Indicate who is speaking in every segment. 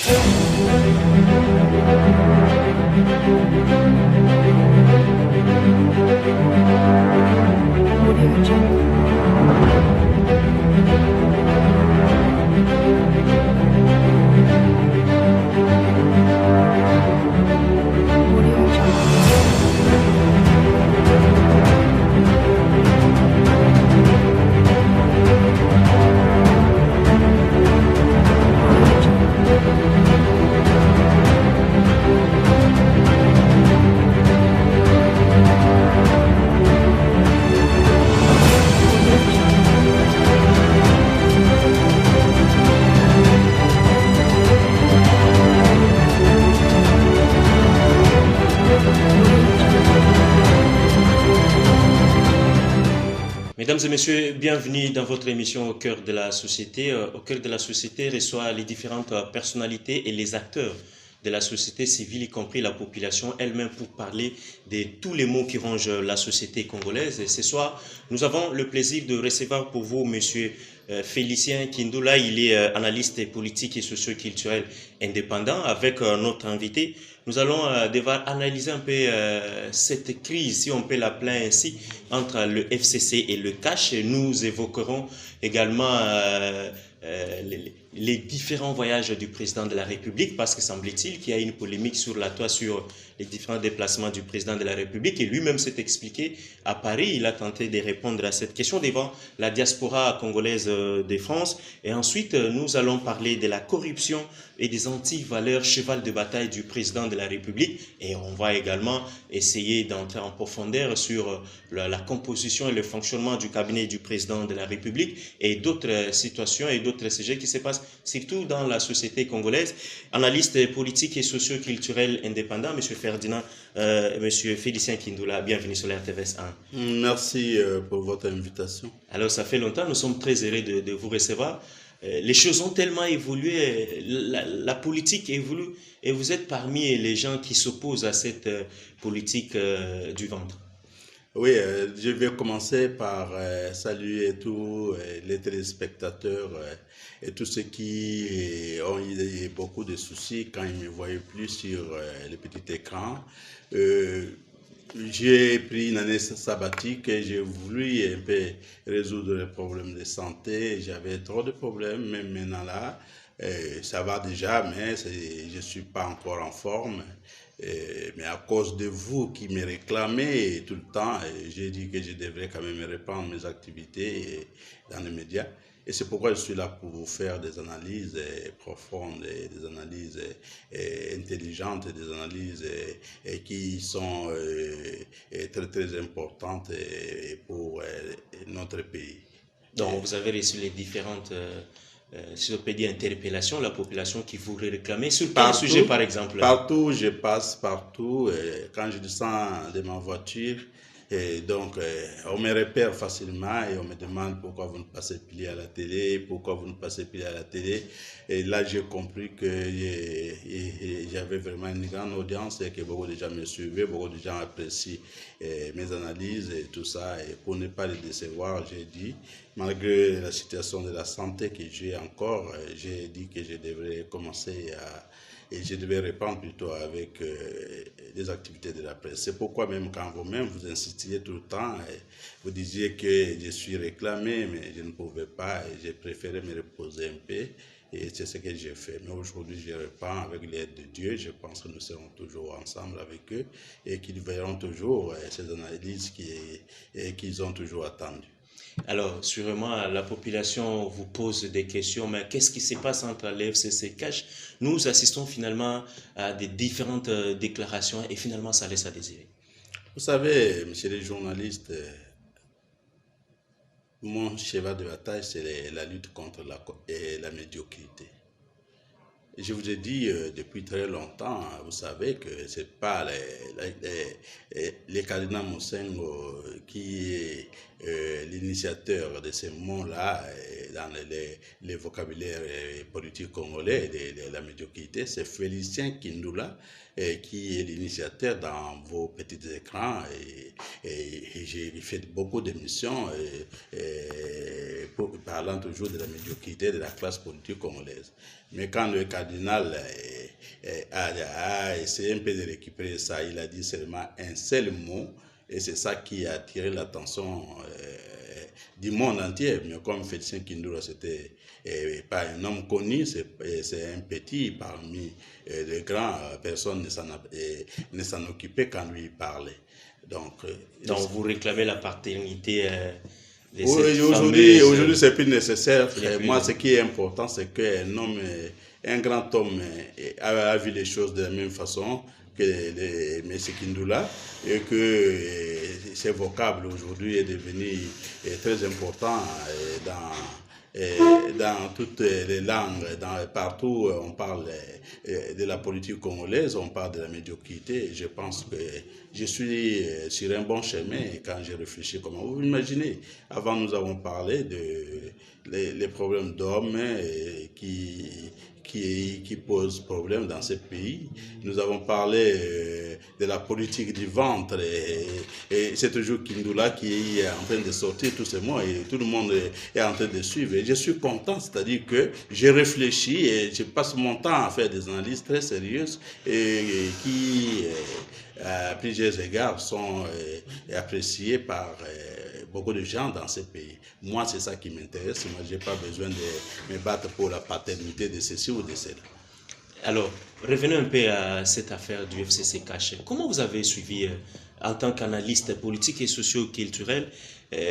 Speaker 1: Audio Jungle. Audio Jungle. Audio Jungle. Audio Jungle. Audio Jungle.
Speaker 2: Mesdames et messieurs, bienvenue dans votre émission Au cœur de la société. Au cœur de la société reçoit les différentes personnalités et les acteurs de la société civile, y compris la population elle-même, pour parler de tous les maux qui rongent la société congolaise. Et ce soir, nous avons le plaisir de recevoir pour vous Monsieur Félicien Kindoula. Il est analyste politique et socio-culturel indépendant. Avec notre invité, nous allons devoir analyser un peu cette crise, si on peut l'appeler ainsi, entre le FCC et le CACH. Et nous évoquerons également les différents voyages du président de la République, parce que semble-t-il qu'il y a une polémique sur la toile sur les différents déplacements du président de la République, et lui-même s'est expliqué à Paris. Il a tenté de répondre à cette question devant la diaspora congolaise de France. Et ensuite, nous allons parler de la corruption et des anti-valeurs cheval de bataille du président de la République. Et on va également essayer d'entrer en profondeur sur la composition et le fonctionnement du cabinet du président de la République et d'autres situations et d'autres sujets qui se passent surtout dans la société congolaise. Analyste politique et socio-culturel indépendant, M. Ferdinand, M. Félicien Kindoula, bienvenue sur la RTVS 1.
Speaker 3: Merci pour votre invitation.
Speaker 2: Alors, ça fait longtemps, nous sommes très heureux de vous recevoir. Les choses ont tellement évolué, la politique évolue, et vous êtes parmi les gens qui s'opposent à cette politique du ventre.
Speaker 3: Oui, je vais commencer par saluer tous les téléspectateurs et tous ceux qui ont eu beaucoup de soucis quand ils ne me voyaient plus sur le petit écran. J'ai pris une année sabbatique et j'ai voulu un peu résoudre les problèmes de santé. J'avais trop de problèmes, même maintenant là, ça va déjà, mais je ne suis pas encore en forme. Mais à cause de vous qui me réclamez tout le temps, j'ai dit que je devrais quand même reprendre mes activités dans les médias. Et c'est pourquoi je suis là pour vous faire des analyses profondes, des analyses intelligentes, des analyses qui sont très très importantes pour notre pays.
Speaker 2: Donc, vous avez reçu les différentes si je peux dire interpellations, la population qui vous réclamait sur quel sujet par exemple?
Speaker 3: Partout, je passe partout, quand je descends de ma voiture, et donc on me repère facilement et on me demande pourquoi vous ne passez plus à la télé, pourquoi vous ne passez plus à la télé. Et là, j'ai compris que j'avais vraiment une grande audience et que beaucoup de gens me suivaient, beaucoup de gens apprécient mes analyses et tout ça. Et pour ne pas les décevoir, j'ai dit, malgré la situation de la santé que j'ai encore, j'ai dit que je devrais commencer et je devais répondre plutôt avec les activités de la presse. C'est pourquoi même quand vous-même vous insistiez tout le temps, vous disiez que je suis réclamé, mais je ne pouvais pas et j'ai préféré me reposer un peu. Et c'est ce que j'ai fait. Mais aujourd'hui, je réponds avec l'aide de Dieu. Je pense que nous serons toujours ensemble avec eux et qu'ils verront toujours ces analyses qu'ils ont toujours attendues.
Speaker 2: Alors, sûrement, la population vous pose des questions, mais qu'est-ce qui se passe entre les FCC et CACH? Nous assistons finalement à des différentes déclarations et finalement, ça laisse à désirer.
Speaker 3: Vous savez, messieurs les journalistes, mon cheval de bataille, c'est la lutte contre la médiocrité. Je vous ai dit depuis très longtemps, vous savez que ce n'est pas les cardinal Monsengo qui est l'initiateur de ces mots-là dans les vocabulaires politiques congolais de la médiocrité. C'est Félicien Kindoula qui est l'initiateur dans vos petits écrans et j'ai fait beaucoup d'émissions parlant toujours de la médiocrité de la classe politique congolaise. Mais quand le cardinal cardinal a essayé un peu de récupérer ça. Il a dit seulement un seul mot et c'est ça qui a attiré l'attention du monde entier. Mais comme Félicien Kindura, c'était pas un homme connu, c'est un petit parmi les grands, personne ne s'en occupait quand lui parlait. Donc
Speaker 2: vous réclamez la paternité de cette
Speaker 3: aujourd'hui,
Speaker 2: fameuse...
Speaker 3: c'est plus nécessaire. Moi,
Speaker 2: plus...
Speaker 3: ce qui est important, c'est qu'un homme, un grand homme a vu les choses de la même façon que M. Kindula et que ses vocables aujourd'hui est devenu très important dans toutes les langues, partout on parle de la politique congolaise, on parle de la médiocrité. Je pense que je suis sur un bon chemin quand j'ai réfléchi comment. Vous imaginez, avant nous avons parlé les problèmes d'hommes qui posent problème dans ce pays. Nous avons parlé de la politique du ventre et c'est toujours Kindula qui est en train de sortir tous ces mots et tout le monde est en train de suivre. Et je suis content, c'est-à-dire que j'ai réfléchi et je passe mon temps à faire des analyses très sérieuses et qui, à plusieurs égards, sont appréciées par beaucoup de gens dans ce pays. Moi, c'est ça qui m'intéresse. Moi, je n'ai pas besoin de me battre pour la paternité de ceci ou de cela.
Speaker 2: Alors, revenons un peu à cette affaire du FCC caché. Comment vous avez suivi, en tant qu'analyste politique et socio-culturel,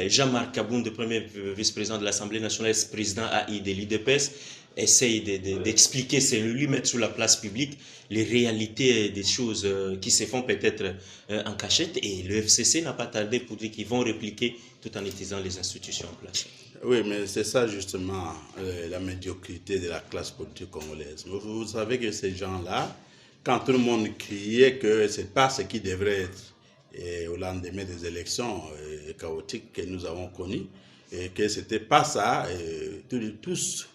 Speaker 2: Jean-Marc Kabound, premier vice-président de l'Assemblée nationale, président AI de l'IDPS, essaye d'expliquer, c'est lui mettre sur la place publique les réalités des choses qui se font peut-être en cachette, et le FCC n'a pas tardé pour dire qu'ils vont répliquer tout en utilisant les institutions en place.
Speaker 3: Oui, mais c'est ça justement la médiocrité de la classe politique congolaise. Vous savez que ces gens-là, quand tout le monde criait que ce n'est pas ce qui devrait être au lendemain des élections chaotiques que nous avons connues, et que ce n'était pas ça, tous,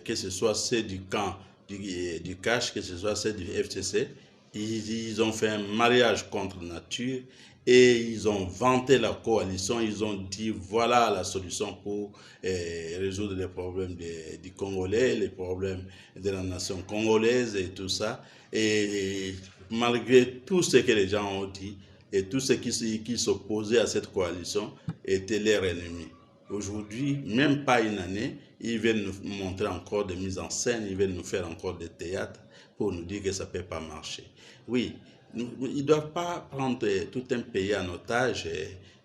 Speaker 3: que ce soit ceux du camp du cash, que ce soit ceux du FCC, ils ont fait un mariage contre nature et ils ont vanté la coalition, ils ont dit voilà la solution pour résoudre les problèmes du Congolais, les problèmes de la nation congolaise et tout ça. Et malgré tout ce que les gens ont dit et tous ceux qui s'opposaient à cette coalition étaient leurs ennemis. Aujourd'hui, même pas une année, ils viennent nous montrer encore des mises en scène, ils viennent nous faire encore des théâtres pour nous dire que ça ne peut pas marcher. Oui, ils ne doivent pas prendre tout un pays en otage.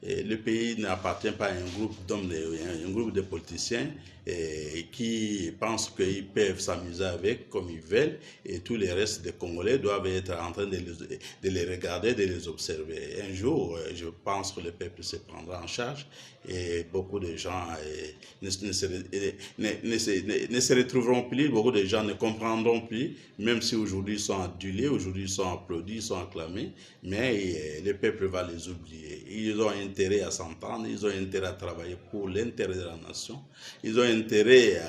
Speaker 3: Le pays n'appartient pas à un groupe d'hommes, un groupe de politiciens qui pensent qu'ils peuvent s'amuser avec comme ils veulent, et tous les restes des Congolais doivent être en train de les regarder, de les observer. Un jour, je pense que le peuple se prendra en charge et beaucoup de gens ne se retrouveront plus, beaucoup de gens ne comprendront plus, même si aujourd'hui ils sont adulés, aujourd'hui ils sont applaudis, ils sont acclamés, mais le peuple va les oublier. Ils ont intérêt à s'entendre, ils ont intérêt à travailler pour l'intérêt de la nation, ils ont intérêt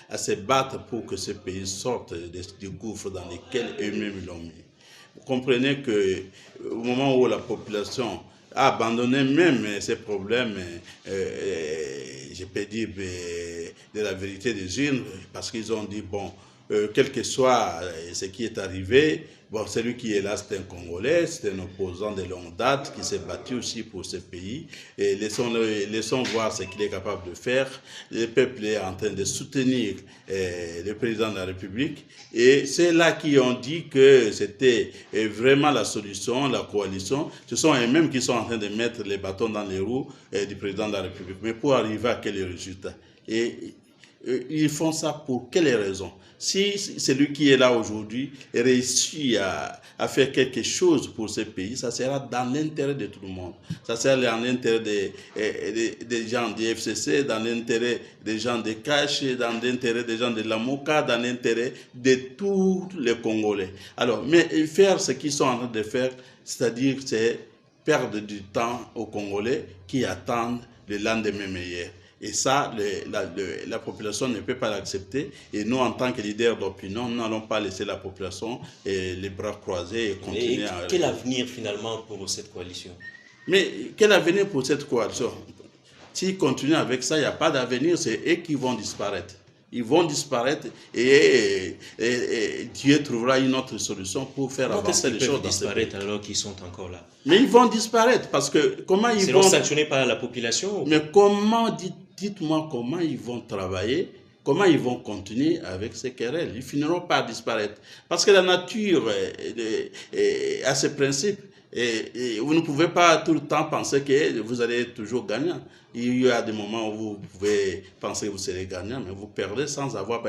Speaker 3: à se battre pour que ce pays sorte du gouffre dans lequel eux-mêmes l'ont mis. Vous comprenez qu'au moment où la population a abandonné même ces problèmes, je peux dire de la vérité des urnes, parce qu'ils ont dit, bon, quel que soit ce qui est arrivé, bon, celui qui est là, c'est un Congolais, c'est un opposant de longue date qui s'est battu aussi pour ce pays. Et laissons voir ce qu'il est capable de faire. Le peuple est en train de soutenir le président de la République. Et c'est là qui ont dit que c'était vraiment la solution, la coalition. Ce sont eux-mêmes qui sont en train de mettre les bâtons dans les roues du président de la République. Mais pour arriver à quel résultat? Et ils font ça pour quelles raisons? Si celui qui est là aujourd'hui réussit à faire quelque chose pour ce pays, ça sera dans l'intérêt de tout le monde. Ça sera dans l'intérêt des gens du FCC, dans l'intérêt des gens de Cash, dans l'intérêt des gens de Lamuka, dans l'intérêt de tous les Congolais. Alors, mais faire ce qu'ils sont en train de faire, c'est-à-dire c'est perdre du temps aux Congolais qui attendent le lendemain meilleur. Et ça, la population ne peut pas l'accepter. Et nous, en tant que leaders d'opinion, nous n'allons pas laisser la population les bras croisés et continuer à...
Speaker 2: Quel avenir finalement pour cette coalition?
Speaker 3: Mais quel avenir pour cette coalition? S'ils continuent avec ça, il n'y a pas d'avenir, c'est eux qui vont disparaître. Ils vont disparaître et Dieu trouvera une autre solution pour faire
Speaker 2: Comment est-ce
Speaker 3: avancer
Speaker 2: qu'ils
Speaker 3: les choses
Speaker 2: peuvent
Speaker 3: dans ce pays.
Speaker 2: disparaître alors qu'ils sont encore là?
Speaker 3: Mais ils vont disparaître parce que comment ils
Speaker 2: Seront
Speaker 3: vont...
Speaker 2: sanctionnés par la population?
Speaker 3: Mais comment, dites-moi comment ils vont travailler, comment ils vont continuer avec ces querelles. Ils finiront par disparaître. Parce que la nature a ses principes. Et vous ne pouvez pas tout le temps penser que vous allez toujours gagnant. Il y a des moments où vous pouvez penser que vous serez gagnant, mais vous perdez sans avoir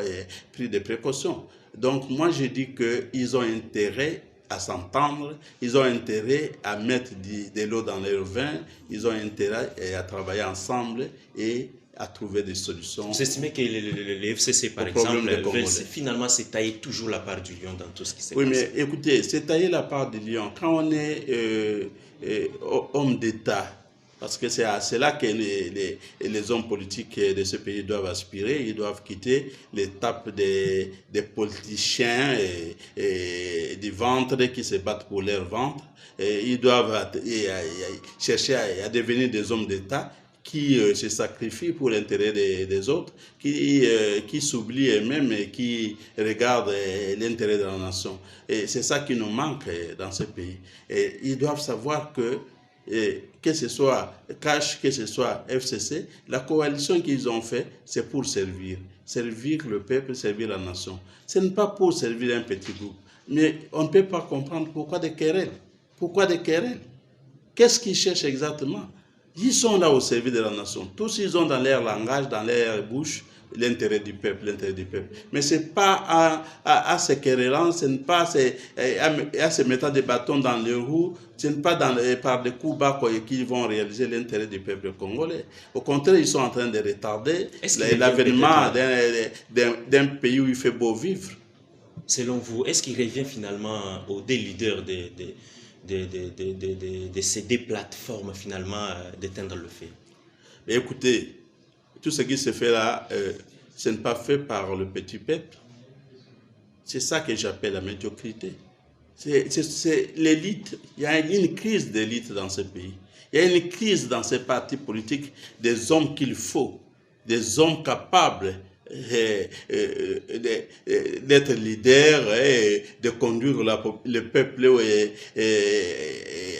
Speaker 3: pris des précautions. Donc moi je dis qu'ils ont intérêt à s'entendre, ils ont intérêt à mettre de l'eau dans leur vin, ils ont intérêt à travailler ensemble et à trouver des solutions.
Speaker 2: Vous estimez que les FCC, par
Speaker 3: Au problème
Speaker 2: exemple,
Speaker 3: des Congolais.
Speaker 2: veulent finalement se tailler toujours la part du lion dans tout ce qui s'est
Speaker 3: Oui,
Speaker 2: passé?
Speaker 3: mais écoutez, c'est tailler la part du lion. Quand on est homme d'État, parce que c'est à cela que les hommes politiques de ce pays doivent aspirer, ils doivent quitter l'étape des politiciens et des ventres qui se battent pour leur ventre. Et ils doivent chercher à devenir des hommes d'État qui se sacrifient pour l'intérêt des autres, qui s'oublient eux-mêmes et qui regardent l'intérêt de la nation. Et c'est ça qui nous manque dans ce pays. Et ils doivent savoir que ce soit CACH, que ce soit FCC, la coalition qu'ils ont fait, c'est pour servir le peuple, servir la nation. Ce n'est pas pour servir un petit groupe. Mais on ne peut pas comprendre pourquoi des querelles. Pourquoi des querelles? Qu'est-ce qu'ils cherchent exactement? Ils sont là au service de la nation. Tous, ils ont dans leur langage, dans leur bouche, l'intérêt du peuple, l'intérêt du peuple. Mais ce n'est pas à se querellant, ce n'est pas à se mettre des bâtons dans les roues, ce n'est pas par des coups bas qu'ils vont réaliser l'intérêt du peuple congolais. Au contraire, ils sont en train de retarder l'avènement d'un pays où il fait beau vivre.
Speaker 2: Selon vous, est-ce qu'il revient finalement aux des leaders de ces deux plateformes finalement d'éteindre le feu?
Speaker 3: Mais écoutez, tout ce qui se fait là, ce n'est pas fait par le petit peuple. C'est ça que j'appelle la médiocrité. C'est l'élite. Il y a une crise d'élite dans ce pays. Il y a une crise dans ces partis politiques des hommes qu'il faut, des hommes capables d'être leader et de conduire le peuple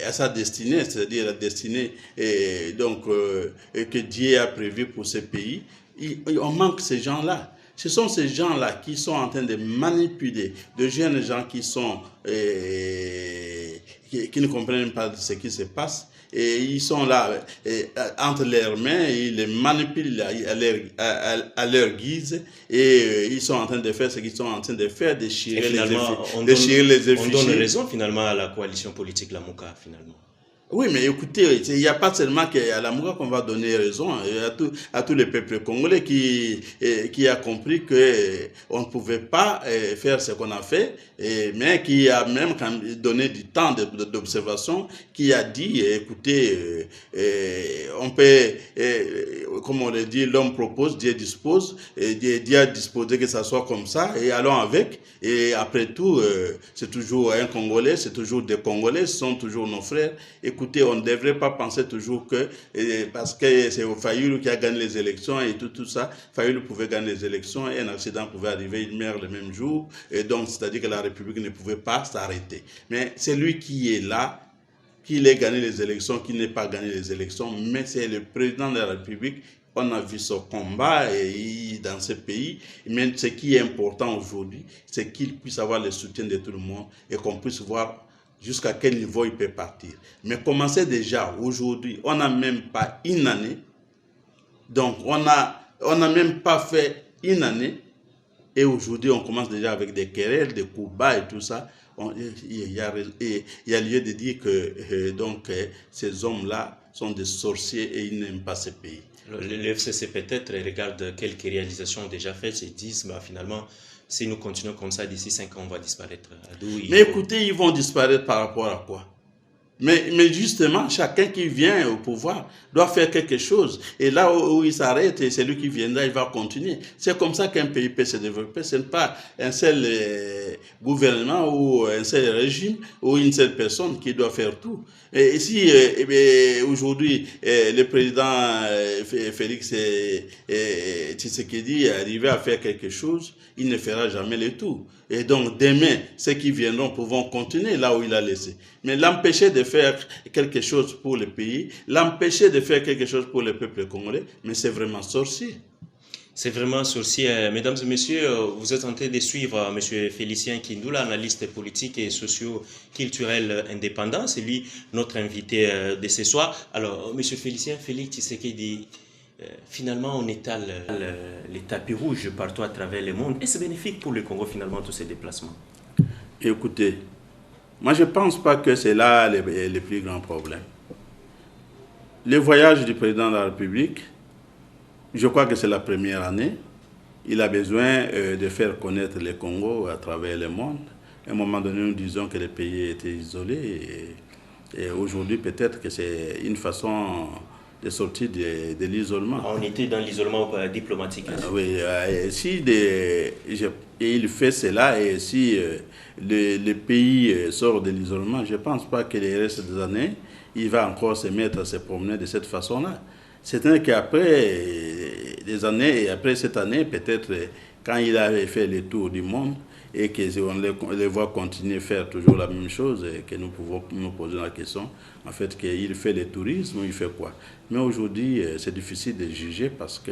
Speaker 3: à sa destinée, c'est-à-dire la destinée que Dieu a prévue pour ce pays. On manque ces gens-là. Ce sont ces gens-là qui sont en train de manipuler de jeunes gens qui ne comprennent pas ce qui se passe. Et ils sont là entre leurs mains, ils les manipulent à leur guise et ils sont en train de faire ce qu'ils sont en train de faire, déchirer les effigies.
Speaker 2: On donne raison finalement à la coalition politique Lamuka finalement.
Speaker 3: Oui, mais écoutez, il n'y a pas seulement qu'à la Moura qu'on va donner raison, à tout le peuple congolais qui a compris qu'on ne pouvait pas faire ce qu'on a fait, mais qui a même donné du temps d'observation, qui a dit, écoutez, on peut, comme on le dit, l'homme propose, Dieu dispose, et Dieu a disposé que ça soit comme ça, et allons avec, et après tout, c'est toujours un Congolais, c'est toujours des Congolais, ce sont toujours nos frères. Écoutez, on ne devrait pas penser toujours que parce que c'est Fayoulou qui a gagné les élections et tout ça, Fayoulou pouvait gagner les élections et un accident pouvait arriver, il meurt le même jour, et donc c'est-à-dire que la République ne pouvait pas s'arrêter. Mais c'est lui qui est là, qui ait gagné les élections, qui n'ait pas gagné les élections, mais c'est le président de la République. On a vu son combat dans ce pays, mais ce qui est important aujourd'hui, c'est qu'il puisse avoir le soutien de tout le monde et qu'on puisse voir jusqu'à quel niveau il peut partir. Mais commencer déjà aujourd'hui, on n'a même pas une année. Donc, on n'a même pas fait une année. Et aujourd'hui, on commence déjà avec des querelles, des coups bas et tout ça. Il y a lieu de dire que ces hommes-là sont des sorciers et ils n'aiment pas ce pays.
Speaker 2: Le FCC peut-être regarde quelques réalisations déjà faites et disent finalement, si nous continuons comme ça, d'ici 5 ans, on va disparaître.
Speaker 3: Mais écoutez, ils vont disparaître par rapport à quoi? Mais justement, chacun qui vient au pouvoir doit faire quelque chose. Et là où il s'arrête, c'est lui qui viendra, il va continuer. C'est comme ça qu'un pays peut se développer. Ce n'est pas un seul gouvernement ou un seul régime ou une seule personne qui doit faire tout. Et si aujourd'hui le président Félix Tshisekedi est arrivé à faire quelque chose, il ne fera jamais le tout. Et donc demain, ceux qui viendront pourront continuer là où il a laissé. Mais l'empêcher de faire quelque chose pour le pays, l'empêcher de faire quelque chose pour le peuple congolais, mais c'est vraiment sorcier.
Speaker 2: C'est vraiment sorcier. Mesdames et messieurs, vous êtes en train de suivre M. Félicien Kindoula, analyste politique et socio-culturel indépendant. C'est lui notre invité de ce soir. Alors, M. Félicien, Félix Tshisekedi, finalement, on étale les tapis rouges partout à travers le monde. Est-ce bénéfique pour le Congo, finalement, tous ces déplacements?
Speaker 3: Écoutez, moi je ne pense pas que c'est là le plus grand problème. Le voyage du président de la République, je crois que c'est la première année. Il a besoin de faire connaître le Congo à travers le monde. À un moment donné, nous disons que le pays était isolé. Et aujourd'hui, peut-être que c'est une façon de sortir de l'isolement.
Speaker 2: On était dans l'isolement diplomatique.
Speaker 3: Oui, il fait cela et si le pays sort de l'isolement, je ne pense pas que les restes des années, il va encore se mettre à se promener de cette façon-là. C'est qu'après des années, et après cette année, peut-être quand il avait fait le tour du monde et qu'on les voit continuer à faire toujours la même chose, et que nous pouvons nous poser la question, en fait, qu'il fait le tourisme, il fait quoi? Mais aujourd'hui, c'est difficile de juger parce que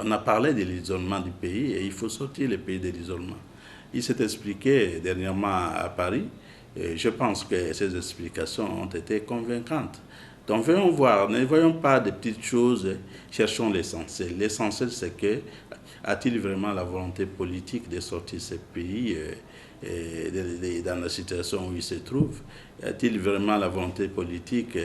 Speaker 3: on a parlé de l'isolement du pays et il faut sortir le pays de l'isolement. Il s'est expliqué dernièrement à Paris et je pense que ces explications ont été convaincantes. Donc voyons voir, ne voyons pas de petites choses, cherchons l'essentiel. L'essentiel c'est que a-t-il vraiment la volonté politique de sortir ce pays dans la situation où il se trouve? A-t-il vraiment la volonté politique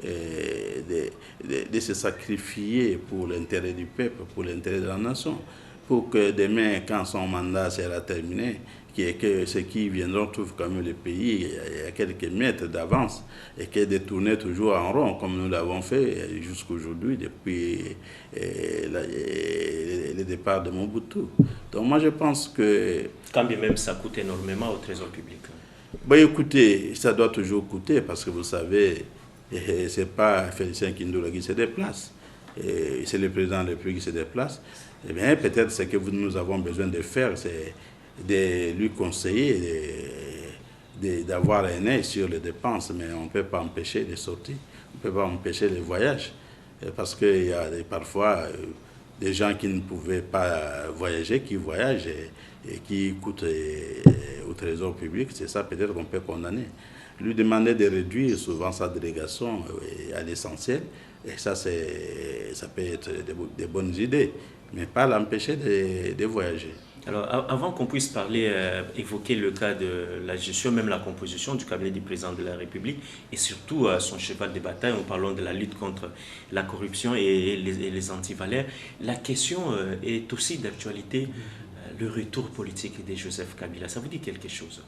Speaker 3: de se sacrifier pour l'intérêt du peuple, pour l'intérêt de la nation, pour que demain, quand son mandat sera terminé, que ceux qui viendront trouvent quand même le pays à quelques mètres d'avance et que de tourner toujours en rond comme nous l'avons fait jusqu'aujourd'hui depuis le départ de Mobutu. Donc moi je pense que...
Speaker 2: Quand bien même ça coûte énormément au trésor public.
Speaker 3: Ben écoutez, ça doit toujours coûter parce que vous savez, ce n'est pas Félicien Kindoula qui se déplace, c'est le président de la République qui se déplace. Eh bien peut-être ce que nous avons besoin de faire, c'est de lui conseiller d'avoir un œil sur les dépenses, mais on ne peut pas empêcher les sorties, on ne peut pas empêcher les voyages, parce qu'il y a parfois des gens qui ne pouvaient pas voyager, qui voyagent et qui coûtent au trésor public. C'est ça peut-être qu'on peut condamner. Lui demander de réduire souvent sa délégation à l'essentiel, et ça peut être des bonnes idées, mais pas l'empêcher de voyager.
Speaker 2: Alors, avant qu'on puisse parler, évoquer le cas de la gestion, même la composition du cabinet du président de la République, et surtout son cheval de bataille, en parlant de la lutte contre la corruption et les antivaleurs, la question est aussi d'actualité, le retour politique de Joseph Kabila. Ça vous dit quelque chose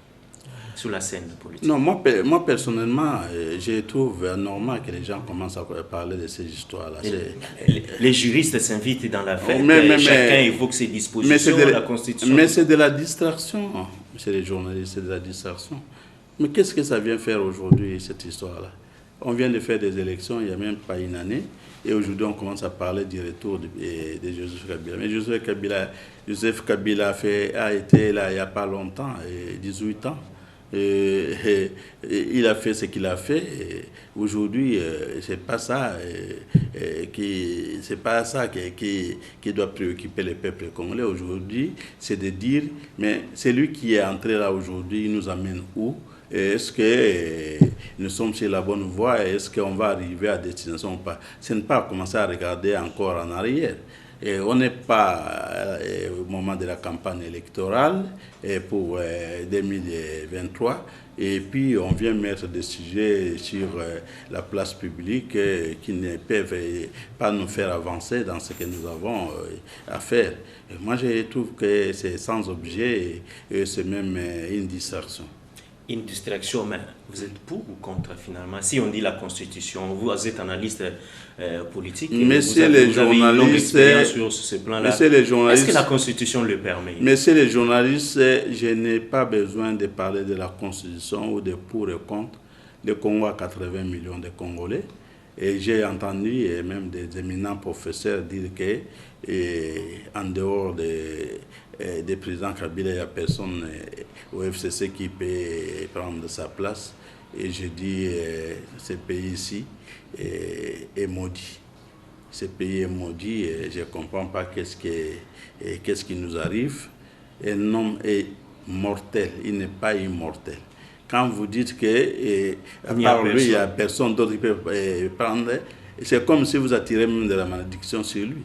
Speaker 2: sur la scène politique?
Speaker 3: Non, moi personnellement, je trouve normal que les gens commencent à parler de ces histoires-là.
Speaker 2: Les juristes s'invitent dans l'affaire, chacun évoque ses dispositions, la Constitution.
Speaker 3: Mais c'est de la distraction, c'est les journalistes, c'est de la distraction. Mais qu'est-ce que ça vient faire aujourd'hui, cette histoire-là? On vient de faire des élections il n'y a même pas une année, et aujourd'hui on commence à parler du retour de Joseph Kabila. Mais Joseph Kabila a été là il n'y a pas longtemps, 18 ans. Il a fait ce qu'il a fait. Aujourd'hui, c'est pas ça qui doit préoccuper le peuple congolais. Aujourd'hui, c'est de dire, mais celui qui est entré là aujourd'hui, il nous amène où? Est-ce que nous sommes sur la bonne voie? Est-ce qu'on va arriver à destination ou pas? Ce n'est pas commencer à regarder encore en arrière. Et on n'est pas au moment de la campagne électorale pour 2023 et puis on vient mettre des sujets sur la place publique qui ne peuvent pas nous faire avancer dans ce que nous avons à faire. Et moi je trouve que c'est sans objet et c'est même une distraction.
Speaker 2: une distraction, mais vous êtes pour ou contre finalement? Si on dit la Constitution, vous êtes analyste politique,
Speaker 3: Messieurs
Speaker 2: vous avez
Speaker 3: les
Speaker 2: une longue
Speaker 3: journalistes,
Speaker 2: expérience sur ce plan-là.
Speaker 3: messieurs les
Speaker 2: Est-ce
Speaker 3: journalistes,
Speaker 2: que la Constitution le permet?
Speaker 3: messieurs les journalistes, je n'ai pas besoin de parler de la Constitution ou de pour et contre. Le Congo a 80 millions de Congolais. Et j'ai entendu et même des éminents professeurs dire que en dehors des présidents Kabila, il n'y a personne au FCC qui peut prendre sa place. Et je dis, ce pays-ci est maudit. Ce pays est maudit et je ne comprends pas qu'est-ce qui nous arrive. Un homme est mortel, il n'est pas immortel. Quand vous dites que par lui, il n'y a personne d'autre qui peut prendre, c'est comme si vous attirez même de la malédiction sur lui.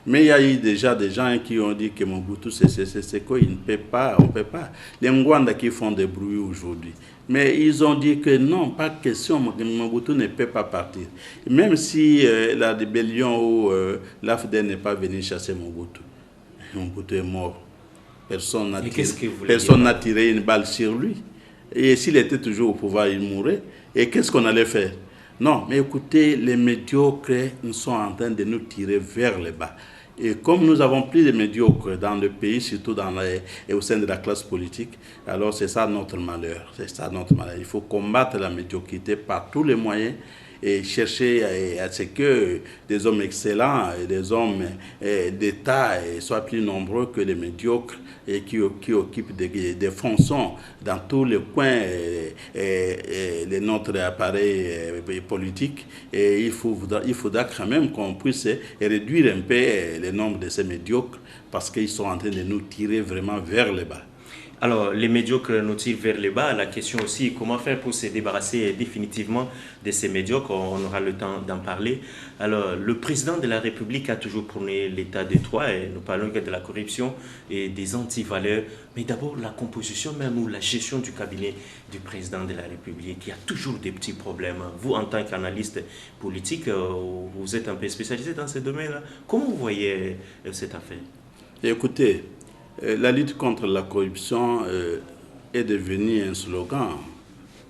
Speaker 3: Mais il y a eu déjà des gens qui ont dit que Mobutu, c'est quoi, il ne peut pas, on ne peut pas. Les Ngwanda qui font des bruits aujourd'hui. Mais ils ont dit que non, pas question, Mobutu ne peut pas partir. Même si la rébellion ou l'AFDEL n'est pas venu chasser Mobutu. Mobutu est mort. Personne n'a tiré une balle sur lui. Et s'il était toujours au pouvoir, il mourrait. Et qu'est-ce qu'on allait faire? Non, mais écoutez, les médiocres, ils sont en train de nous tirer vers le bas. Et comme nous avons plus de médiocres dans le pays, surtout et au sein de la classe politique, alors c'est ça notre malheur. C'est ça notre malheur. Il faut combattre la médiocrité par tous les moyens et chercher à ce que des hommes excellents et des hommes d'État soient plus nombreux que les médiocres et qui occupent des fonctions dans tous les coins de notre appareil politique. Et il faudra quand même qu'on puisse réduire un peu le nombre de ces médiocres parce qu'ils sont en train de nous tirer vraiment vers le bas.
Speaker 2: Alors, les médiocres nous tirent vers le bas. La question aussi est comment faire pour se débarrasser définitivement de ces médiocres. On aura le temps d'en parler. Alors, le président de la République a toujours prôné l'état de droit et nous parlons de la corruption et des antivaleurs. Mais d'abord, la composition même ou la gestion du cabinet du président de la République. Il y a toujours des petits problèmes. Vous, en tant qu'analyste politique, vous êtes un peu spécialisé dans ce domaine-là. Comment vous voyez cette affaire?
Speaker 3: Écoutez, la lutte contre la corruption est devenue un slogan.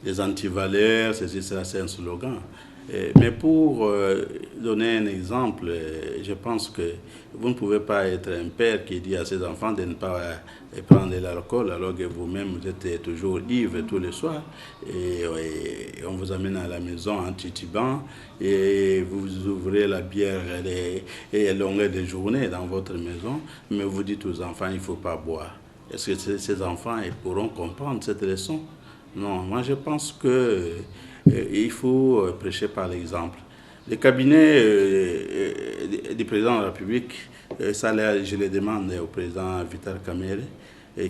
Speaker 3: Les antivaleurs, c'est un slogan. Mais pour donner un exemple, je pense que vous ne pouvez pas être un père qui dit à ses enfants de ne pas prendre de l'alcool alors que vous-même vous êtes toujours ivre tous les soirs et on vous amène à la maison en titubant et vous ouvrez la bière et longueur de journée dans votre maison, mais vous dites aux enfants il ne faut pas boire. Est-ce que ces enfants pourront comprendre cette leçon? Non, moi je pense que il faut prêcher par l'exemple. Le cabinet du président de la République, ça je le demande au président Vital Kamerhe,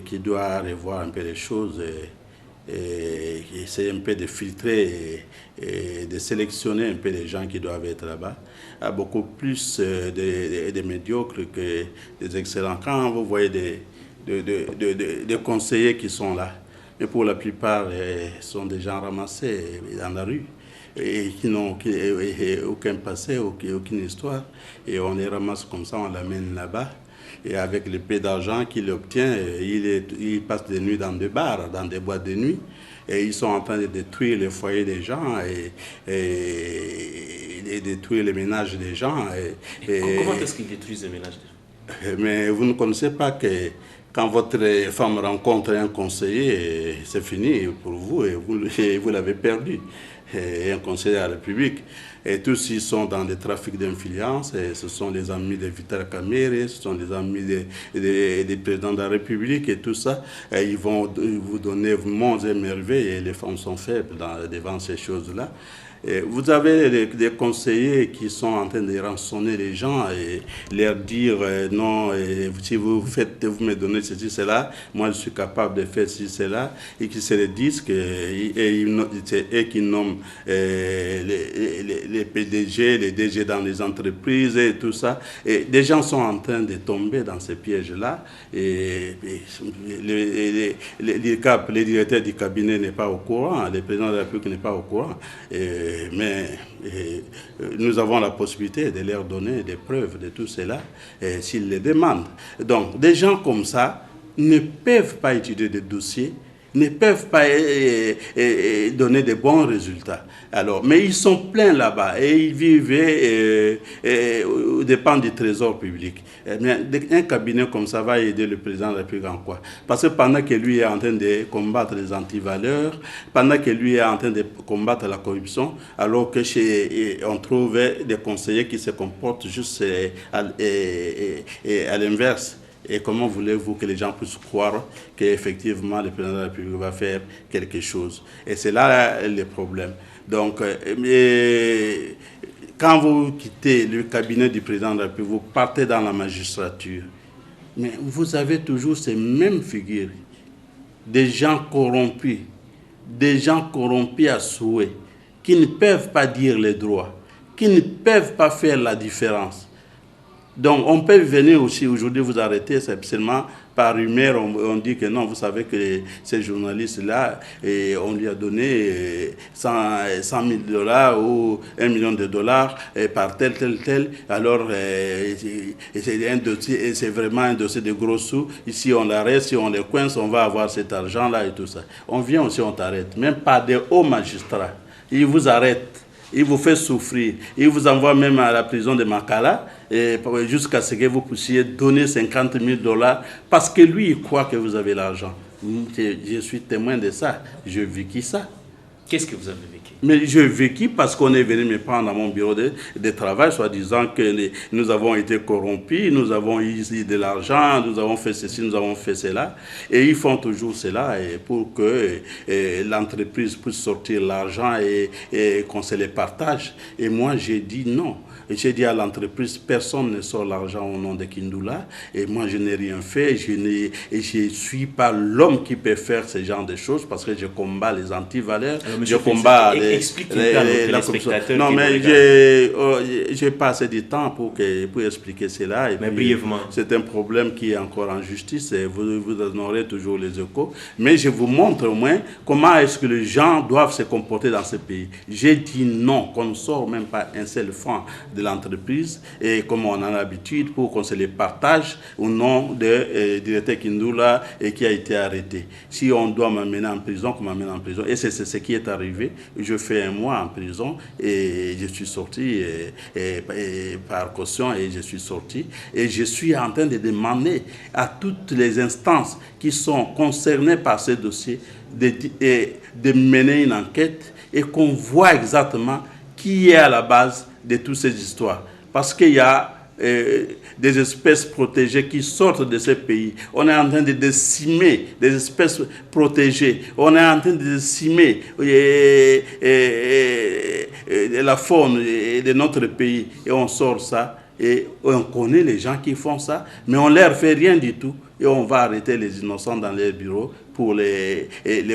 Speaker 3: qui doit revoir un peu les choses et essayer un peu de filtrer et de sélectionner un peu les gens qui doivent être là-bas. Il y a beaucoup plus de médiocres que des excellents. Quand vous voyez des conseillers qui sont là, mais pour la plupart, sont des gens ramassés dans la rue et qui n'ont aucun passé, aucune histoire. Et on les ramasse comme ça, on l'amène là-bas. Et avec le peu d'argent qu'il obtient, il passe des nuits dans des bars, dans des boîtes de nuit. Et ils sont en train de détruire les foyers des gens et détruire les ménages des gens.
Speaker 2: Comment est-ce qu'ils détruisent les ménages des gens?
Speaker 3: Mais vous ne connaissez pas que quand votre femme rencontre un conseiller, c'est fini pour vous et vous l'avez perdu. Et un conseiller à la République. Et tous ils sont dans des trafics d'influence. Ce sont les amis de Vital Kamerhe, ce sont les amis des présidents de la République et tout ça. Et ils vont vous donner monts et merveilles et les femmes sont faibles devant ces choses-là. Et vous avez des conseillers qui sont en train de rançonner les gens et leur dire non, si vous me donnez ceci, cela, moi je suis capable de faire ceci, cela, et qui se le disent et qui nomment les PDG, les DG dans les entreprises et tout ça. Et des gens sont en train de tomber dans ces pièges-là. Et le directeur du cabinet n'est pas au courant, le président de la République n'est pas au courant. Mais nous avons la possibilité de leur donner des preuves de tout cela s'ils les demandent. Donc, des gens comme ça ne peuvent pas étudier des dossiers ne peuvent pas donner de bons résultats. Alors, mais ils sont pleins là-bas et ils vivent aux dépens du trésor public. Mais un cabinet comme ça va aider le président de la République en quoi? Parce que pendant que lui est en train de combattre les antivaleurs, pendant que lui est en train de combattre la corruption, alors que on trouve des conseillers qui se comportent juste à l'inverse. Et comment voulez-vous que les gens puissent croire qu'effectivement le président de la République va faire quelque chose? Et c'est là le problème. Donc, quand vous quittez le cabinet du président de la République, vous partez dans la magistrature. Mais vous avez toujours ces mêmes figures. Des gens corrompus à souhait, qui ne peuvent pas dire les droits, qui ne peuvent pas faire la différence. Donc, on peut venir aussi aujourd'hui vous arrêter seulement par rumeur. On dit que non, vous savez que ces journalistes-là, on lui a donné 100 000 $ ou $1 million par tel. Alors, c'est un dossier, c'est vraiment un dossier de gros sous. Ici, on l'arrête, si on les coince, on va avoir cet argent-là et tout ça. On vient aussi, on t'arrête. Même pas des hauts magistrats. Ils vous arrêtent. Il vous fait souffrir. Il vous envoie même à la prison de Makala jusqu'à ce que vous puissiez donner 50 000 $ parce que lui, il croit que vous avez l'argent. Je suis témoin de ça. Je vécu ça.
Speaker 2: Qu'est-ce que vous avez vécu?
Speaker 3: Mais je vécu parce qu'on est venu me prendre dans mon bureau de travail, soit disant que nous avons été corrompus, nous avons eu de l'argent, nous avons fait ceci, nous avons fait cela. Et ils font toujours cela pour que l'entreprise puisse sortir l'argent et qu'on se les partage. Et moi, j'ai dit non. J'ai dit à l'entreprise, personne ne sort l'argent au nom de Kindula. Et moi, je n'ai rien fait. Je ne suis pas l'homme qui peut faire ce genre de choses parce que je combats les antivaleurs. Je combats
Speaker 2: la corruption.
Speaker 3: Non, mais j'ai pas assez de temps pour expliquer cela. Et
Speaker 2: mais
Speaker 3: puis,
Speaker 2: brièvement.
Speaker 3: c'est un problème qui est encore en justice et vous en aurez toujours les échos. Mais je vous montre au moins comment est-ce que les gens doivent se comporter dans ce pays. J'ai dit non, qu'on ne sort même pas un seul franc de l'entreprise et comme on en a l'habitude pour qu'on se les partage au nom de directeur Kindula et qui a été arrêté. Si on doit m'amener en prison, qu'on m'amène en prison. Et c'est ce qui est arrivé. Je fais un mois en prison et je suis sorti par caution et je suis sorti. Et je suis en train de demander à toutes les instances qui sont concernées par ce dossier de mener une enquête et qu'on voit exactement qui est à la base de toutes ces histoires. Parce qu'il y a des espèces protégées qui sortent de ces pays. On est en train de décimer des espèces protégées. On est en train de décimer la faune de notre pays. Et on sort ça. Et on connaît les gens qui font ça. Mais on ne leur fait rien du tout. Et on va arrêter les innocents dans les bureaux pour les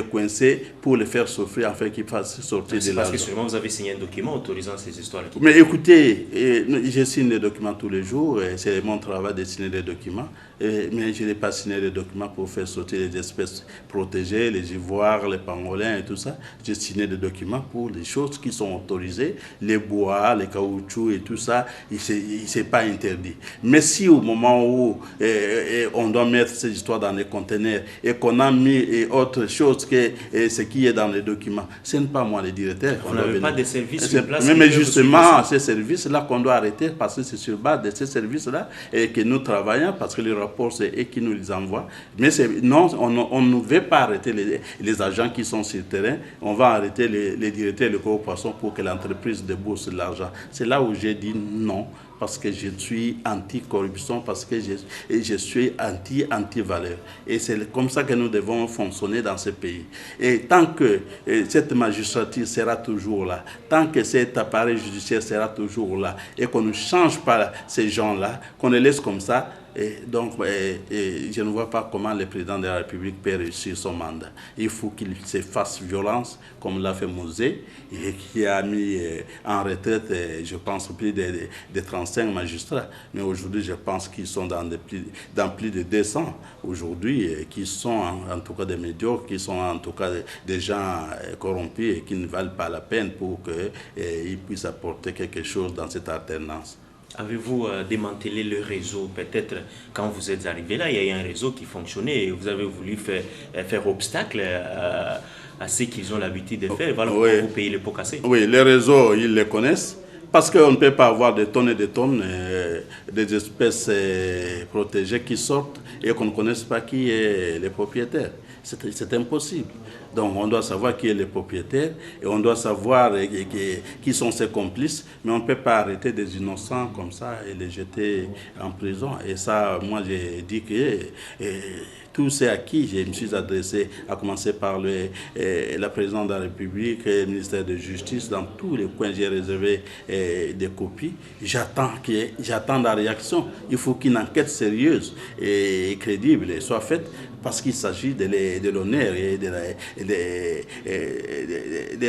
Speaker 3: coincer, pour les faire souffrir afin qu'ils fassent sortir de l'argent.
Speaker 2: Parce que sûrement vous avez signé un document autorisant ces histoires.
Speaker 3: Mais écoutez, je signe les documents tous les jours, c'est mon travail de signer les documents, mais je n'ai pas signé les documents pour faire sortir les espèces protégées, les ivoires, les pangolins et tout ça. J'ai signé des documents pour les choses qui sont autorisées, les bois, les caoutchoucs et tout ça, c'est pas interdit. Mais si au moment où on doit mettre ces histoires dans les conteneurs et qu'on a mis autre chose que ce qui est dans les documents, ce n'est pas moi le directeur.
Speaker 2: Vous n'avez pas de services sur place.
Speaker 3: Mais justement, ces services-là qu'on doit arrêter parce que c'est sur base de ces services-là et que nous travaillons parce que les rapports, c'est eux qui nous les envoient. Mais non, on ne veut pas arrêter les agents qui sont sur le terrain. On va arrêter les directeurs et les corporations pour que l'entreprise débourse l'argent. C'est là où j'ai dit non. Parce que je suis anti-corruption, parce que je suis anti-valeur. Et c'est comme ça que nous devons fonctionner dans ce pays. Et tant que cette magistrature sera toujours là, tant que cet appareil judiciaire sera toujours là, et qu'on ne change pas ces gens-là, qu'on les laisse comme ça, et donc, je ne vois pas comment le président de la République peut réussir son mandat. Il faut qu'il se fasse violence, comme l'a fait Mosé, et qui a mis en retraite, je pense, plus de 35 magistrats. Mais aujourd'hui, je pense qu'ils sont dans plus de 200 aujourd'hui, qui sont en tout cas des médiocres, qui sont en tout cas des gens corrompus et qui ne valent pas la peine pour qu'ils puissent apporter quelque chose dans cette alternance.
Speaker 2: Avez-vous démantelé le réseau? Peut-être quand vous êtes arrivé là, il y a eu un réseau qui fonctionnait et vous avez voulu faire obstacle à ce qu'ils ont l'habitude de faire. Voilà pourquoi vous payez les pots cassés.
Speaker 3: Oui, les réseaux, ils les connaissent. Parce qu'on ne peut pas avoir des tonnes et des tonnes des espèces protégées qui sortent et qu'on ne connaisse pas qui est les propriétaires. C'est impossible. Donc on doit savoir qui est le propriétaire et on doit savoir qui sont ses complices, mais on ne peut pas arrêter des innocents comme ça et les jeter en prison. Et ça, moi j'ai dit que tous ceux à qui je me suis adressé, à commencer par la présidente de la République, le ministère de la Justice, dans tous les coins j'ai réservé des copies. J'attends la réaction. Il faut qu'une enquête sérieuse et crédible soit faite parce qu'il s'agit de l'honneur et de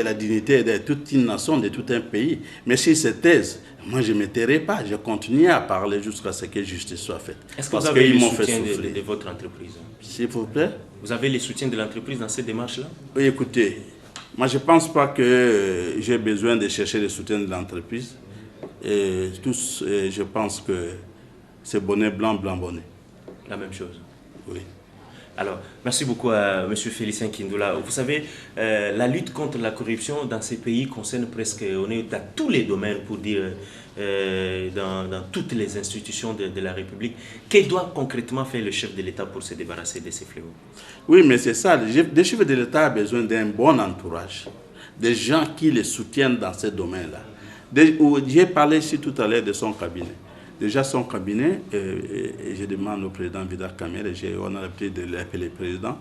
Speaker 3: la dignité de toute une nation, de tout un pays. Mais s'ils se taisent, moi je ne me tairai pas, je continue à parler jusqu'à ce que justice soit faite.
Speaker 2: Est-ce que vous avez le soutien de votre entreprise?
Speaker 3: S'il vous plaît.
Speaker 2: Vous avez le soutien de l'entreprise dans cette démarche-là?
Speaker 3: Oui, écoutez, moi je ne pense pas que j'ai besoin de chercher le soutien de l'entreprise. Et tous, je pense que c'est bonnet blanc, blanc bonnet.
Speaker 2: La même chose.
Speaker 3: Oui.
Speaker 2: Alors, merci beaucoup à M. Félicien Kindula. Vous savez, la lutte contre la corruption dans ces pays concerne presque, on est dans tous les domaines, pour dire, dans toutes les institutions de la République. Quel doit concrètement faire le chef de l'État pour se débarrasser de ces fléaux?
Speaker 3: Oui, mais c'est ça. Le chef de l'État a besoin d'un bon entourage, des gens qui le soutiennent dans ces domaines-là. J'ai parlé ici tout à l'heure de son cabinet. Déjà son cabinet, je demande au président Vidar Kamel, on a l'habitude de l'appeler président,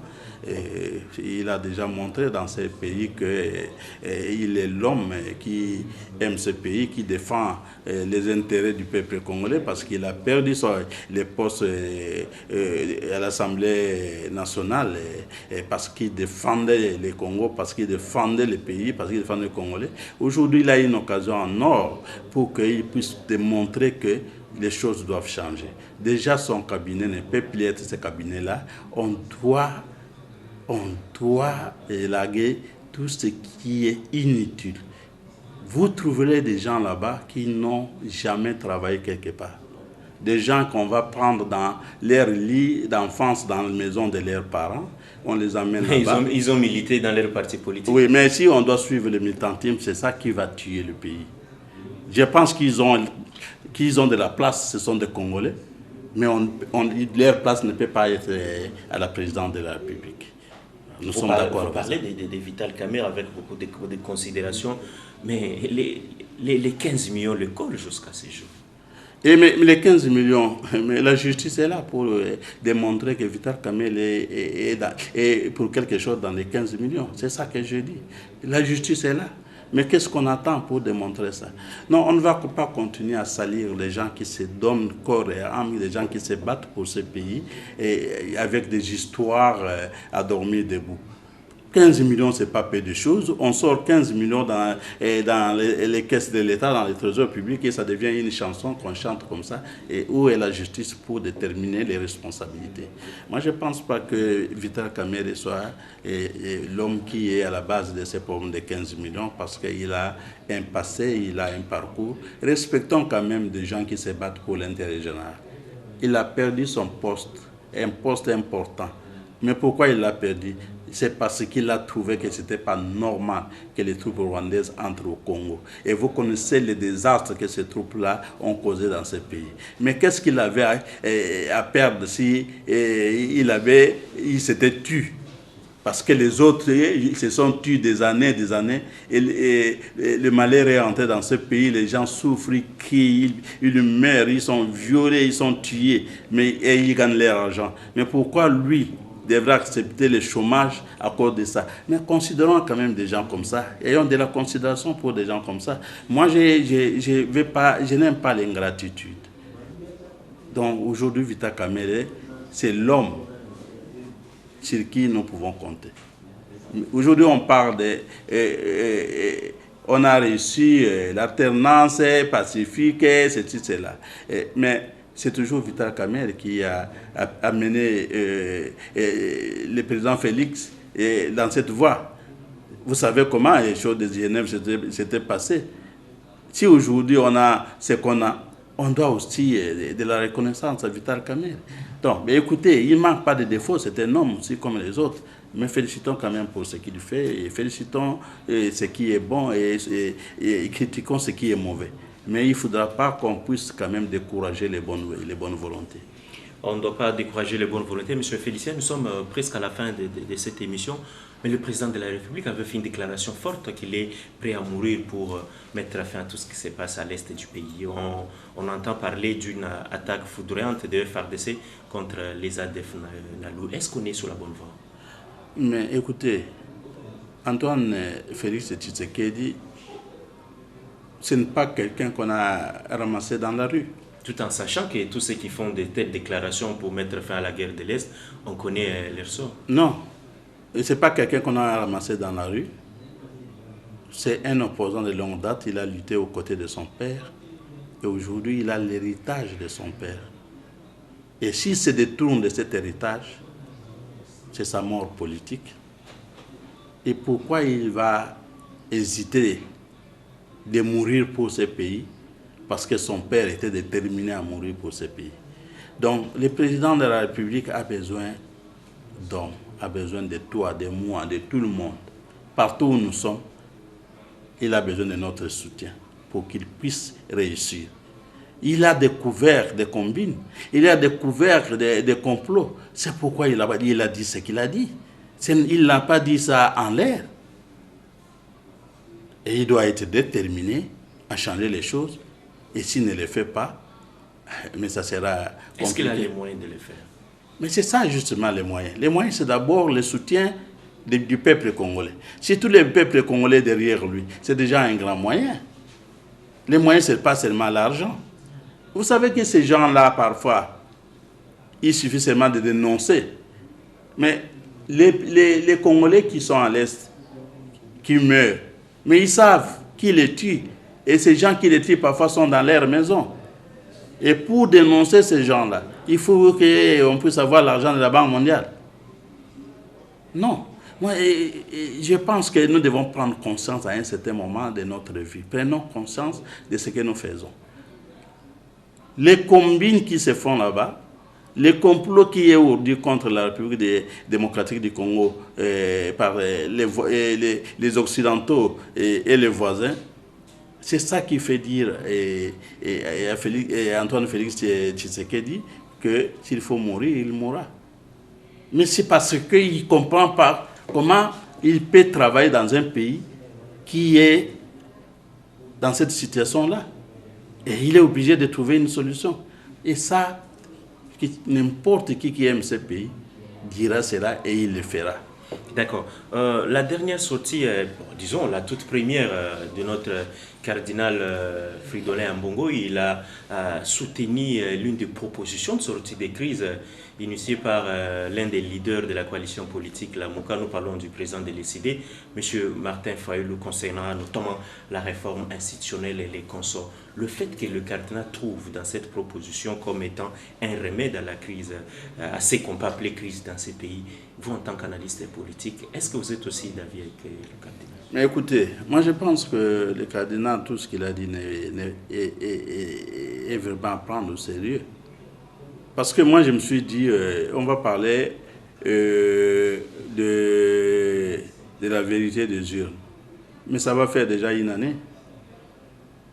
Speaker 3: il a déjà montré dans ces pays qu'il est l'homme qui aime ce pays, qui défend les intérêts du peuple congolais parce qu'il a perdu les postes à l'Assemblée nationale parce qu'il défendait les Congos, parce qu'il défendait le pays, parce qu'il défendait les Congolais. Aujourd'hui, il a une occasion en or pour qu'il puisse démontrer que les choses doivent changer. Déjà, son cabinet ne peut plus être ce cabinet-là. On doit élaguer tout ce qui est inutile. Vous trouverez des gens là-bas qui n'ont jamais travaillé quelque part. Des gens qu'on va prendre dans leur lit d'enfance, dans la maison de leurs parents. On les amène là-bas.
Speaker 2: Ils ont milité dans leur parti politique.
Speaker 3: Oui, mais si on doit suivre le militantisme, c'est ça qui va tuer le pays. Je pense qu'ils ont de la place, ce sont des Congolais, mais leur place ne peut pas être à la présidence de la République. Nous sommes d'accord.
Speaker 2: Vous parlez de Vital Kamerhe avec beaucoup de considérations, mais les 15 millions le collent jusqu'à ces jours.
Speaker 3: Mais les 15 millions, mais la justice est là pour démontrer que Vital Kamerhe est pour quelque chose dans les 15 millions. C'est ça que je dis. La justice est là. Mais qu'est-ce qu'on attend pour démontrer ça? Non, on ne va pas continuer à salir les gens qui se donnent corps et âme, les gens qui se battent pour ce pays, et avec des histoires à dormir debout. 15 millions, ce n'est pas peu de choses. On sort 15 millions dans les caisses de l'État, dans les trésors publics, et ça devient une chanson qu'on chante comme ça. Et où est la justice pour déterminer les responsabilités? Moi, je ne pense pas que Vital Kamerhe soit l'homme qui est à la base de ces problèmes de 15 millions, parce qu'il a un passé, il a un parcours. Respectons quand même des gens qui se battent pour l'intérêt général. Il a perdu son poste, un poste important. Mais pourquoi il l'a perdu? C'est parce qu'il a trouvé que ce n'était pas normal que les troupes rwandaises entrent au Congo. Et vous connaissez les désastres que ces troupes-là ont causés dans ce pays. Mais qu'est-ce qu'il avait à perdre si il s'était tué? Parce que les autres, ils se sont tués des années. Et le malheur est entré dans ce pays. Les gens souffrent, ils crient, ils meurent, ils sont violés, ils sont tués. Et ils gagnent leur argent. Mais pourquoi lui devrait accepter le chômage à cause de ça? Mais considérons quand même des gens comme ça. Ayons de la considération pour des gens comme ça. Moi, je n'aime pas l'ingratitude. Donc aujourd'hui, Vital Kamerhe, c'est l'homme sur qui nous pouvons compter. Aujourd'hui, on parle on a réussi l'alternance pacifique, ceci, cela. Mais c'est toujours Vital Kamerhe qui a amené le président Félix dans cette voie. Vous savez comment les choses de Genève s'étaient passées. Si aujourd'hui on a ce qu'on a, on doit aussi de la reconnaissance à Vital Kamerhe. Donc, mais écoutez, il ne manque pas de défauts, c'est un homme aussi comme les autres. Mais félicitons quand même pour ce qu'il fait, et félicitons ce qui est bon et critiquons ce qui est mauvais. Mais il ne faudra pas qu'on puisse quand même décourager les bonnes volontés.
Speaker 2: On ne doit pas décourager les bonnes volontés. Monsieur Félicien, nous sommes presque à la fin de cette émission. Mais le président de la République avait fait une déclaration forte qu'il est prêt à mourir pour mettre fin à tout ce qui se passe à l'est du pays. On entend parler d'une attaque foudroyante de FARDC contre les ADF Nalou. Est-ce qu'on est sur la bonne voie?
Speaker 3: Mais écoutez, Antoine Félix Tshisekedi, ce n'est pas quelqu'un qu'on a ramassé dans la rue.
Speaker 2: Tout en sachant que tous ceux qui font de telles déclarations pour mettre fin à la guerre de l'Est, on connaît leur sort.
Speaker 3: Non, ce n'est pas quelqu'un qu'on a ramassé dans la rue. C'est un opposant de longue date. Il a lutté aux côtés de son père. Et aujourd'hui, il a l'héritage de son père. Et s'il se détourne de cet héritage, c'est sa mort politique. Et pourquoi il va hésiter de mourir pour ce pays? Parce que son père était déterminé à mourir pour ce pays. Donc, le président de la République a besoin d'hommes, a besoin de toi, de moi, de tout le monde. Partout où nous sommes, il a besoin de notre soutien pour qu'il puisse réussir. Il a découvert des combines, il a découvert des complots. C'est pourquoi il a dit ce qu'il a dit. Il n'a pas dit ça en l'air. Et il doit être déterminé à changer les choses. Et s'il ne le fait pas, mais ça sera compliqué.
Speaker 2: Est-ce qu'il a les moyens de le faire?
Speaker 3: Mais c'est ça justement les moyens. Les moyens, c'est d'abord le soutien du peuple congolais. Si tout le peuple congolais derrière lui, c'est déjà un grand moyen. Les moyens, ce n'est pas seulement l'argent. Vous savez que ces gens-là, parfois, il suffit seulement de dénoncer. Mais les Congolais qui sont à l'Est, qui meurent, mais ils savent qui les tue. Et ces gens qui les tuent parfois sont dans leur maison. Et pour dénoncer ces gens-là, il faut qu'on puisse avoir l'argent de la Banque mondiale. Non. Moi, je pense que nous devons prendre conscience à un certain moment de notre vie. Prenons conscience de ce que nous faisons. Les combines qui se font là-bas, les complots qui est aujourd'hui contre la République démocratique du Congo par les Occidentaux et les voisins, c'est ça qui fait dire à Antoine Félix Tshisekedi que s'il faut mourir, il mourra. Mais c'est parce qu'il ne comprend pas comment il peut travailler dans un pays qui est dans cette situation-là. Et il est obligé de trouver une solution. Et ça, n'importe qui aime ce pays dira cela et il le fera.
Speaker 2: D'accord. La dernière sortie, disons la toute première de notre cardinal Fridolin Ambongo, il a soutenu l'une des propositions de sortie de crise initiée par l'un des leaders de la coalition politique, la MOCA. Nous parlons du président de l'ECD, M. Martin Fayulu, concernant notamment la réforme institutionnelle et les consorts. Le fait que le cardinal trouve dans cette proposition comme étant un remède à la crise, à ce qu'on peut appeler crise dans ces pays, vous en tant qu'analyste politique, est-ce que vous êtes aussi d'avis avec le cardinal?
Speaker 3: Mais écoutez, moi je pense que le cardinal, tout ce qu'il a dit est vraiment à prendre au sérieux. Parce que moi je me suis dit, on va parler de la vérité des urnes. Mais ça va faire déjà une année.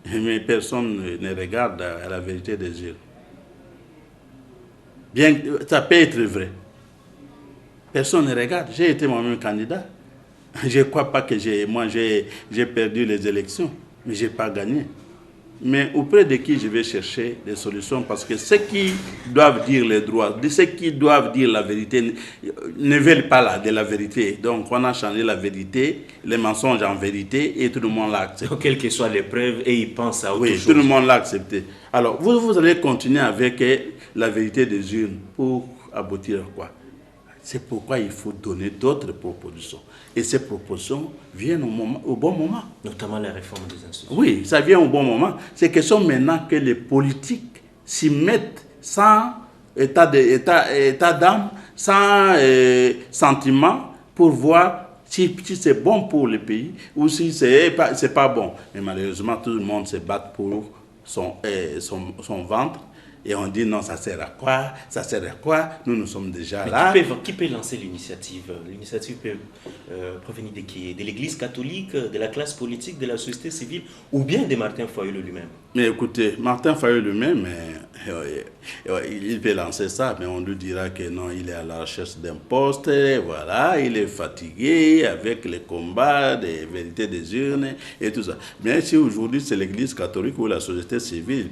Speaker 3: Mais personne ne regarde à la vérité des urnes. Bien, ça peut être vrai. Personne ne regarde. J'ai été moi-même candidat. Je ne crois pas que j'ai perdu les élections, mais je n'ai pas gagné. Mais auprès de qui je vais chercher des solutions? Parce que ceux qui doivent dire les droits, ceux qui doivent dire la vérité, ne veulent pas de la vérité. Donc on a changé la vérité, les mensonges en vérité, et tout le monde l'a accepté.
Speaker 2: Quelles que soient les preuves, et ils pensent à autre chose.
Speaker 3: Oui, tout le monde l'a accepté. Alors vous allez continuer avec la vérité des urnes pour aboutir à quoi? C'est pourquoi il faut donner d'autres propositions. Et ces propositions viennent au bon moment.
Speaker 2: Notamment la réforme des institutions.
Speaker 3: Oui, ça vient au bon moment. C'est question maintenant que les politiques s'y mettent sans état d'âme, sans sentiment, pour voir si c'est bon pour le pays ou si c'est pas bon. Mais malheureusement, tout le monde se bat pour son ventre. Et on dit non, ça sert à quoi? Ça sert à quoi? Nous sommes déjà
Speaker 2: Mais
Speaker 3: là.
Speaker 2: qui peut lancer l'initiative? L'initiative peut provenir de qui? De l'Église catholique, de la classe politique, de la société civile ou bien de Martin Fayulu lui-même?
Speaker 3: Mais écoutez, Martin Fayulu lui-même, il peut lancer ça, mais on lui dira que non, il est à la recherche d'un poste, voilà, il est fatigué avec les combats des vérités des urnes et tout ça. Mais si aujourd'hui c'est l'Église catholique ou la société civile,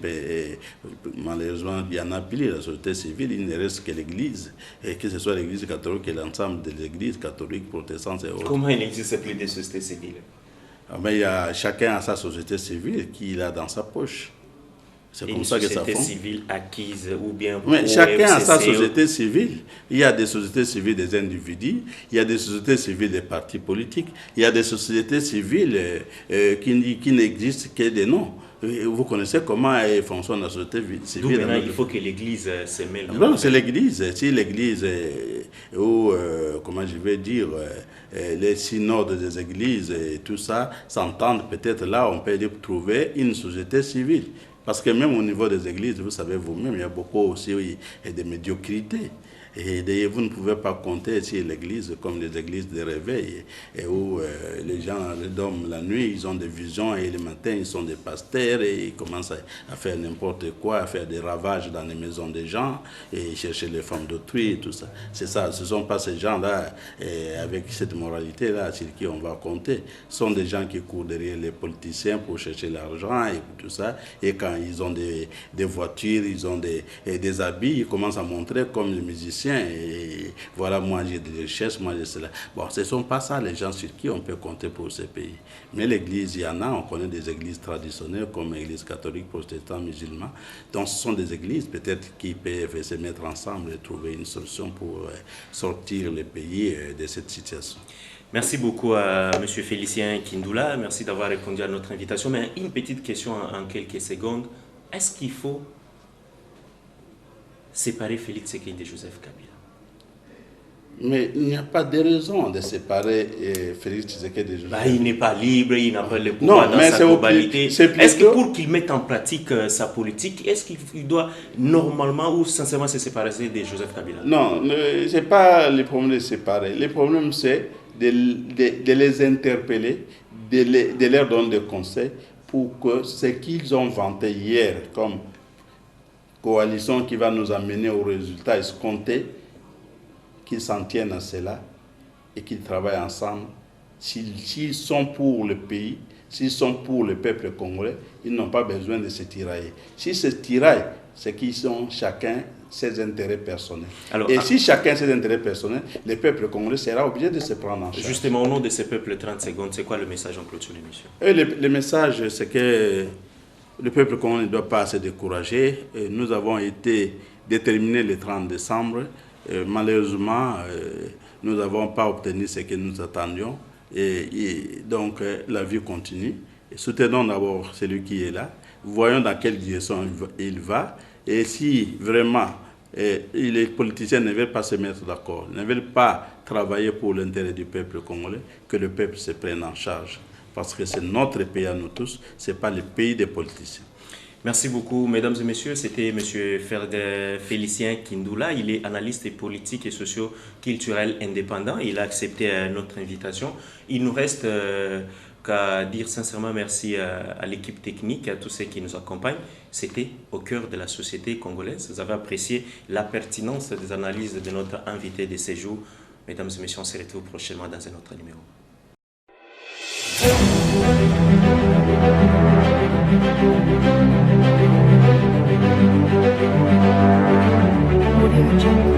Speaker 3: malheureusement il y en a pile, la société civile, il ne reste que l'Église, et que ce soit l'Église catholique et l'ensemble de l'Église catholique, protestante et autres.
Speaker 2: Comment il n'existe plus de société civile?
Speaker 3: Mais chacun a sa société civile qu'il a dans sa poche. C'est comme ça que ça
Speaker 2: société
Speaker 3: fonctionne.
Speaker 2: civile acquise ou bien...
Speaker 3: Mais chacun a sa
Speaker 2: FCC.
Speaker 3: société civile. Il y a des sociétés civiles des individus, il y a des sociétés civiles des partis politiques, il y a des sociétés civiles qui n'existent que des noms. Vous connaissez comment fonctionne la société
Speaker 2: D'où
Speaker 3: civile.
Speaker 2: maintenant il faut que l'Église se mêle.
Speaker 3: Non, c'est l'Église. Si l'Église, ou comment je vais dire, les synodes des églises et tout ça s'entendent, peut-être là on peut trouver une société civile. Parce que même au niveau des églises, vous savez vous-même, il y a beaucoup aussi de médiocrité. Et vous ne pouvez pas compter sur l'église comme les églises de réveil, et où les gens dorment la nuit, ils ont des visions, et le matin, ils sont des pasteurs, et ils commencent à faire n'importe quoi, à faire des ravages dans les maisons des gens, et chercher les femmes d'autrui, et tout ça. C'est ça, ce ne sont pas ces gens-là, avec cette moralité-là, sur qui on va compter. Ce sont des gens qui courent derrière les politiciens pour chercher l'argent, et tout ça. Et quand ils ont des voitures, ils ont des habits, ils commencent à montrer comme les musiciens. Et voilà, moi j'ai des richesses, moi j'ai cela. Bon, ce ne sont pas ça les gens sur qui on peut compter pour ces pays. Mais l'église, il y en a, on connaît des églises traditionnelles comme l'église catholique, protestante, musulmane. Donc ce sont des églises peut-être qui peuvent se mettre ensemble et trouver une solution pour sortir le pays de cette situation.
Speaker 2: Merci beaucoup à M. Félicien Kindoula. Merci d'avoir répondu à notre invitation. Mais une petite question en quelques secondes. Est-ce qu'il faut séparer Félix Tshisekedi de Joseph Kabila?
Speaker 3: Mais il n'y a pas de raison de séparer Félix Tshisekedi de Joseph Kabila.
Speaker 2: Il n'est pas libre, il n'a pas le pouvoir dans sa globalité. Est-ce que pour qu'il mette en pratique sa politique, est-ce qu'il doit normalement ou sincèrement se séparer de Joseph Kabila?
Speaker 3: Non, ce n'est pas le problème de séparer. Le problème, c'est de les interpeller, de leur donner des conseils pour que ce qu'ils ont vanté hier comme coalition qui va nous amener au résultat escompté, qu'ils s'en tiennent à cela et qu'ils travaillent ensemble. S'ils sont pour le pays, s'ils sont pour le peuple congolais, ils n'ont pas besoin de se tirailler. Si se tiraillent, c'est qu'ils ont chacun ses intérêts personnels. Alors, et si chacun ses intérêts personnels, le peuple congolais sera obligé de se prendre en charge.
Speaker 2: Justement, au nom de ce peuple, 30 secondes, c'est quoi le message en clôture de l'émission?
Speaker 3: Le message, c'est que le peuple congolais ne doit pas se décourager. Nous avons été déterminés le 30 décembre. Malheureusement, nous n'avons pas obtenu ce que nous attendions. Et donc, la vie continue. Et soutenons d'abord celui qui est là. Voyons dans quelle direction il va. Et si vraiment les politiciens ne veulent pas se mettre d'accord, ne veulent pas travailler pour l'intérêt du peuple congolais, que le peuple se prenne en charge. Parce que c'est notre pays à nous tous, ce n'est pas le pays des politiciens.
Speaker 2: Merci beaucoup, mesdames et messieurs. C'était M. Félicien Kindoula. Il est analyste politique et socio-culturel indépendant. Il a accepté notre invitation. Il nous reste qu'à dire sincèrement merci à l'équipe technique, à tous ceux qui nous accompagnent. C'était au cœur de la société congolaise. Vous avez apprécié la pertinence des analyses de notre invité de séjour. Mesdames et messieurs, on se retrouve prochainement dans un autre numéro.
Speaker 1: Audio Jungle.